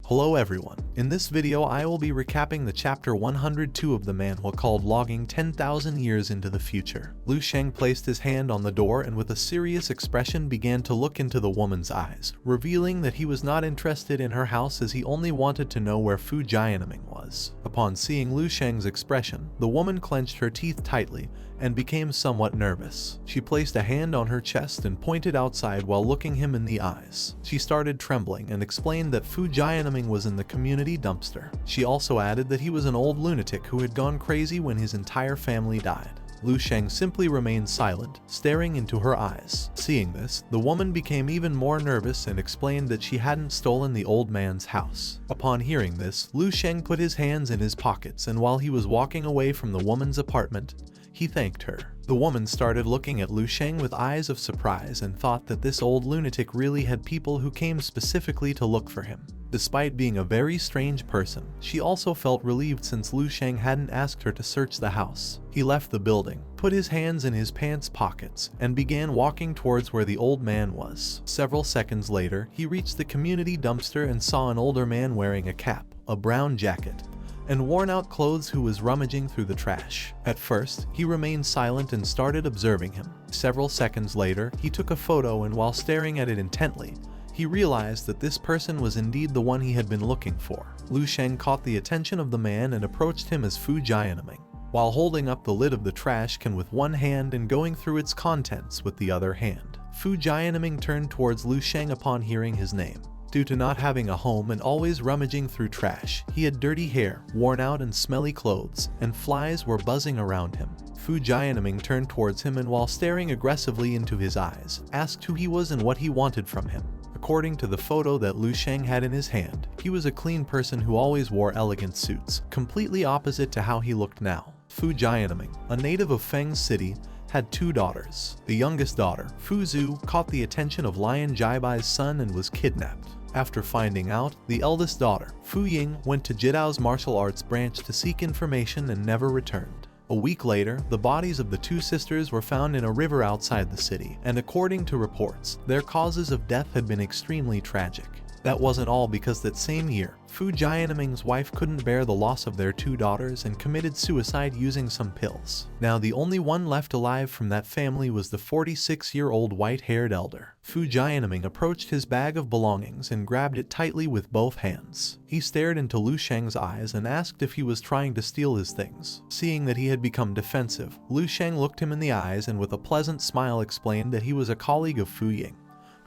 Hello everyone, in this video I will be recapping the chapter 102 of the manhwa called Logging 10,000 Years into the Future. Lu Sheng placed his hand on the door and with a serious expression began to look into the woman's eyes, revealing that he was not interested in her house as he only wanted to know where Fu Jianming was. Upon seeing Lu Sheng's expression, the woman clenched her teeth tightly and became somewhat nervous. She placed a hand on her chest and pointed outside while looking him in the eyes. She started trembling and explained that Fu Jianming was in the community dumpster. She also added that he was an old lunatic who had gone crazy when his entire family died. Lu Sheng simply remained silent, staring into her eyes. Seeing this, the woman became even more nervous and explained that she hadn't stolen the old man's house. Upon hearing this, Lu Sheng put his hands in his pockets, and while he was walking away from the woman's apartment, he thanked her. The woman started looking at Lu Sheng with eyes of surprise and thought that this old lunatic really had people who came specifically to look for him. Despite being a very strange person, she also felt relieved since Lu Sheng hadn't asked her to search the house. He left the building, put his hands in his pants pockets, and began walking towards where the old man was. Several seconds later, he reached the community dumpster and saw an older man wearing a cap, a brown jacket, and worn-out clothes who was rummaging through the trash. At first, he remained silent and started observing him. Several seconds later, he took a photo and while staring at it intently, he realized that this person was indeed the one he had been looking for. Lu Sheng caught the attention of the man and approached him as Fu Jianming, while holding up the lid of the trash can with one hand and going through its contents with the other hand. Fu Jianming turned towards Lu Sheng upon hearing his name. Due to not having a home and always rummaging through trash, he had dirty hair, worn out and smelly clothes, and flies were buzzing around him. Fu Jianming turned towards him and while staring aggressively into his eyes, asked who he was and what he wanted from him. According to the photo that Lu Sheng had in his hand, he was a clean person who always wore elegant suits, completely opposite to how he looked now. Fu Jianming, a native of Feng City, had two daughters. The youngest daughter, Fu Zhu, caught the attention of Lion Jaibai's son and was kidnapped. After finding out, the eldest daughter, Fu Ying, went to Jidao's martial arts branch to seek information and never returned. A week later, the bodies of the two sisters were found in a river outside the city, and according to reports, their causes of death had been extremely tragic. That wasn't all because that same year, Fu Jianming's wife couldn't bear the loss of their two daughters and committed suicide using some pills. Now the only one left alive from that family was the 46-year-old white-haired elder. Fu Jianming approached his bag of belongings and grabbed it tightly with both hands. He stared into Lu Sheng's eyes and asked if he was trying to steal his things. Seeing that he had become defensive, Lu Sheng looked him in the eyes and with a pleasant smile explained that he was a colleague of Fu Ying,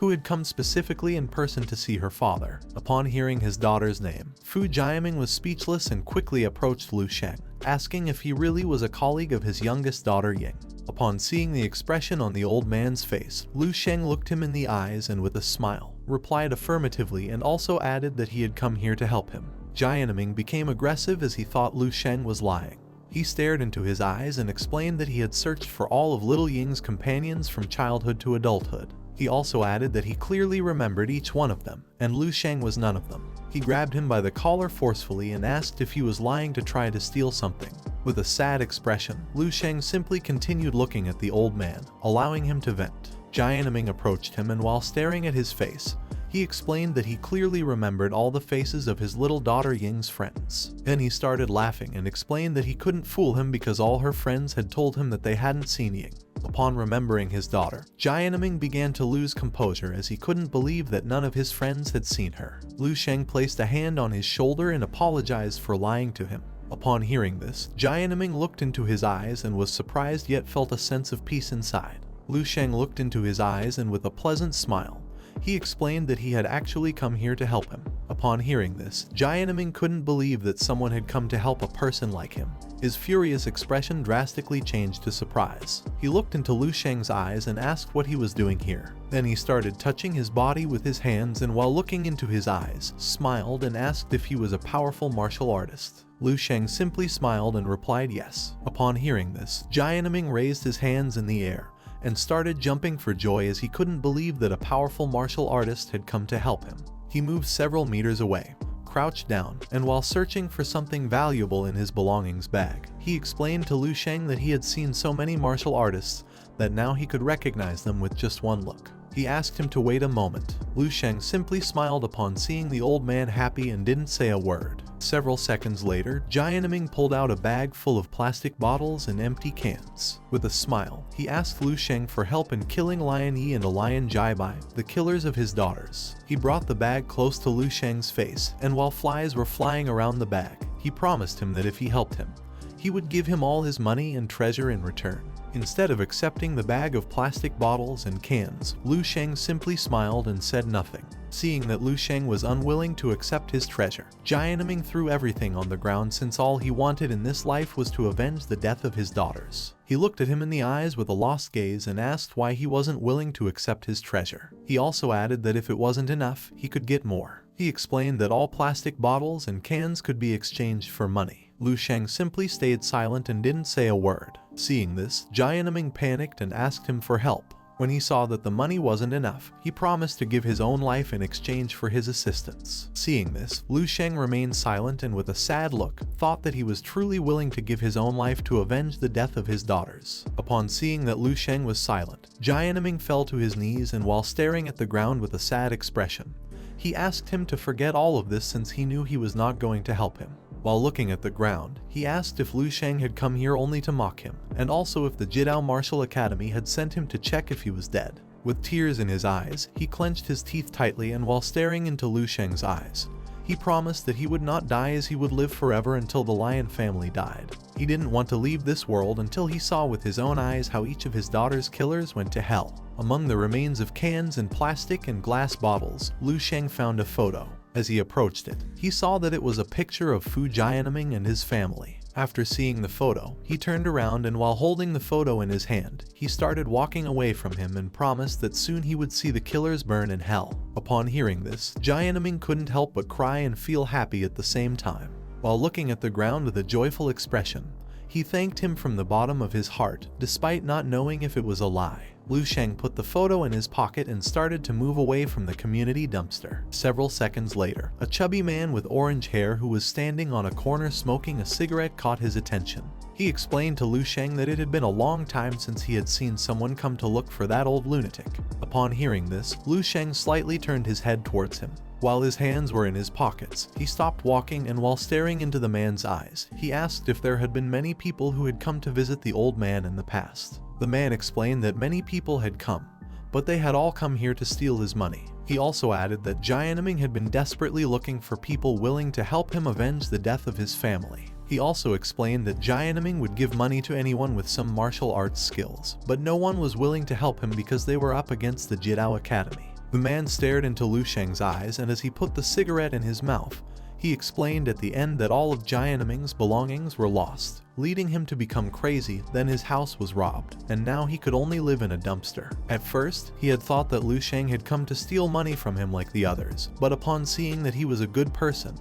who had come specifically in person to see her father. Upon hearing his daughter's name, Fu Jianming was speechless and quickly approached Lu Sheng, asking if he really was a colleague of his youngest daughter Ying. Upon seeing the expression on the old man's face, Lu Sheng looked him in the eyes and with a smile, replied affirmatively and also added that he had come here to help him. Jianming became aggressive as he thought Lu Sheng was lying. He stared into his eyes and explained that he had searched for all of little Ying's companions from childhood to adulthood. He also added that he clearly remembered each one of them, and Lu Sheng was none of them. He grabbed him by the collar forcefully and asked if he was lying to try to steal something. With a sad expression, Lu Sheng simply continued looking at the old man, allowing him to vent. Jianming approached him and while staring at his face, he explained that he clearly remembered all the faces of his little daughter Ying's friends. Then he started laughing and explained that he couldn't fool him because all her friends had told him that they hadn't seen Ying. Upon remembering his daughter, Jianming began to lose composure as he couldn't believe that none of his friends had seen her. Lu Sheng placed a hand on his shoulder and apologized for lying to him. Upon hearing this, Jianming looked into his eyes and was surprised yet felt a sense of peace inside. Lu Sheng looked into his eyes and with a pleasant smile, he explained that he had actually come here to help him. Upon hearing this, Jianming couldn't believe that someone had come to help a person like him. His furious expression drastically changed to surprise. He looked into Lu Sheng's eyes and asked what he was doing here. Then he started touching his body with his hands and while looking into his eyes, smiled and asked if he was a powerful martial artist. Lu Sheng simply smiled and replied yes. Upon hearing this, Jianming raised his hands in the air and started jumping for joy as he couldn't believe that a powerful martial artist had come to help him. He moved several meters away, crouched down, and while searching for something valuable in his belongings bag, he explained to Lu Sheng that he had seen so many martial artists that now he could recognize them with just one look. He asked him to wait a moment. Lu Sheng simply smiled upon seeing the old man happy and didn't say a word. Several seconds later, Jianming pulled out a bag full of plastic bottles and empty cans. With a smile, he asked Lu Sheng for help in killing Lion Yi and the Lion Jaibai, the killers of his daughters. He brought the bag close to Lu Sheng's face, and while flies were flying around the bag, he promised him that if he helped him, he would give him all his money and treasure in return. Instead of accepting the bag of plastic bottles and cans, Lu Sheng simply smiled and said nothing. Seeing that Lu Sheng was unwilling to accept his treasure, Jianming threw everything on the ground since all he wanted in this life was to avenge the death of his daughters. He looked at him in the eyes with a lost gaze and asked why he wasn't willing to accept his treasure. He also added that if it wasn't enough, he could get more. He explained that all plastic bottles and cans could be exchanged for money. Lu Sheng simply stayed silent and didn't say a word. Seeing this, Jianming panicked and asked him for help. When he saw that the money wasn't enough, he promised to give his own life in exchange for his assistance. Seeing this, Lu Sheng remained silent and with a sad look, thought that he was truly willing to give his own life to avenge the death of his daughters. Upon seeing that Lu Sheng was silent, Jianming fell to his knees and while staring at the ground with a sad expression, he asked him to forget all of this since he knew he was not going to help him. While looking at the ground, he asked if Lu Sheng had come here only to mock him, and also if the Jidao Martial Academy had sent him to check if he was dead. With tears in his eyes, he clenched his teeth tightly and while staring into Lu Sheng's eyes, he promised that he would not die as he would live forever until the Lion family died. He didn't want to leave this world until he saw with his own eyes how each of his daughter's killers went to hell. Among the remains of cans and plastic and glass bottles, Lu Sheng found a photo. As he approached it, he saw that it was a picture of Fu Jianming and his family. After seeing the photo, he turned around and while holding the photo in his hand, he started walking away from him and promised that soon he would see the killers burn in hell. Upon hearing this, Jianming couldn't help but cry and feel happy at the same time. While looking at the ground with a joyful expression, he thanked him from the bottom of his heart, despite not knowing if it was a lie. Lu Sheng put the photo in his pocket and started to move away from the community dumpster. Several seconds later, a chubby man with orange hair who was standing on a corner smoking a cigarette caught his attention. He explained to Lu Sheng that it had been a long time since he had seen someone come to look for that old lunatic. Upon hearing this, Lu Sheng slightly turned his head towards him. While his hands were in his pockets, he stopped walking and while staring into the man's eyes, he asked if there had been many people who had come to visit the old man in the past. The man explained that many people had come, but they had all come here to steal his money. He also added that Jianming had been desperately looking for people willing to help him avenge the death of his family. He also explained that Jianming would give money to anyone with some martial arts skills, but no one was willing to help him because they were up against the Jidao Academy. The man stared into Lu Sheng's eyes and as he put the cigarette in his mouth, he explained at the end that all of Jianming's belongings were lost, leading him to become crazy. Then his house was robbed, and now he could only live in a dumpster. At first, he had thought that Lu Sheng had come to steal money from him like the others, but upon seeing that he was a good person,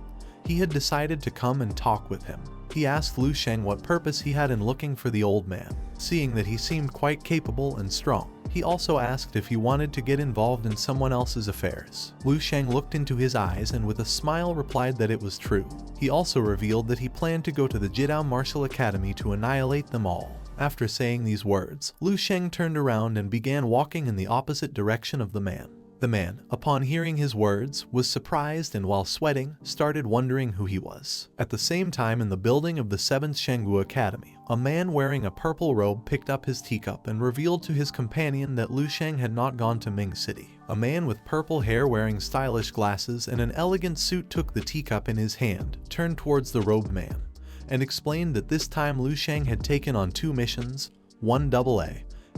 he had decided to come and talk with him. He asked Lu Sheng what purpose he had in looking for the old man. Seeing that he seemed quite capable and strong, he also asked if he wanted to get involved in someone else's affairs. Lu Sheng looked into his eyes and with a smile replied that it was true. He also revealed that he planned to go to the Jidao Martial Academy to annihilate them all. After saying these words, Lu Sheng turned around and began walking in the opposite direction of the man. The man, upon hearing his words, was surprised and while sweating, started wondering who he was. At the same time in the building of the 7th Shenggu Academy, a man wearing a purple robe picked up his teacup and revealed to his companion that Lu Sheng had not gone to Ming City. A man with purple hair wearing stylish glasses and an elegant suit took the teacup in his hand, turned towards the robed man, and explained that this time Lu Sheng had taken on 2 missions, one AA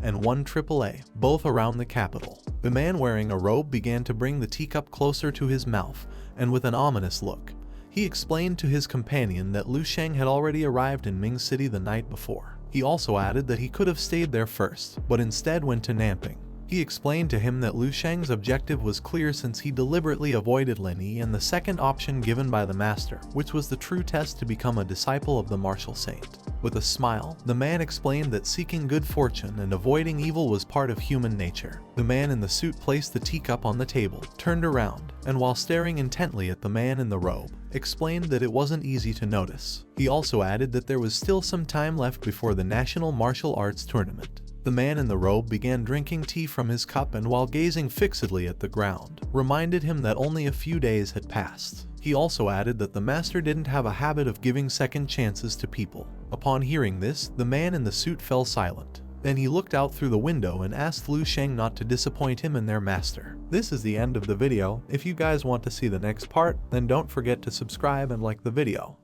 and one AAA, both around the capital. The man wearing a robe began to bring the teacup closer to his mouth, and with an ominous look, he explained to his companion that Lu Sheng had already arrived in Ming City the night before. He also added that he could have stayed there first, but instead went to Nanping. He explained to him that Lu Sheng's objective was clear since he deliberately avoided Lin Yi and the second option given by the master, which was the true test to become a disciple of the martial saint. With a smile, the man explained that seeking good fortune and avoiding evil was part of human nature. The man in the suit placed the teacup on the table, turned around, and while staring intently at the man in the robe, explained that it wasn't easy to notice. He also added that there was still some time left before the National Martial Arts Tournament. The man in the robe began drinking tea from his cup and while gazing fixedly at the ground, reminded him that only a few days had passed. He also added that the master didn't have a habit of giving second chances to people. Upon hearing this, the man in the suit fell silent. Then he looked out through the window and asked Lu Sheng not to disappoint him and their master. This is the end of the video. If you guys want to see the next part, then don't forget to subscribe and like the video.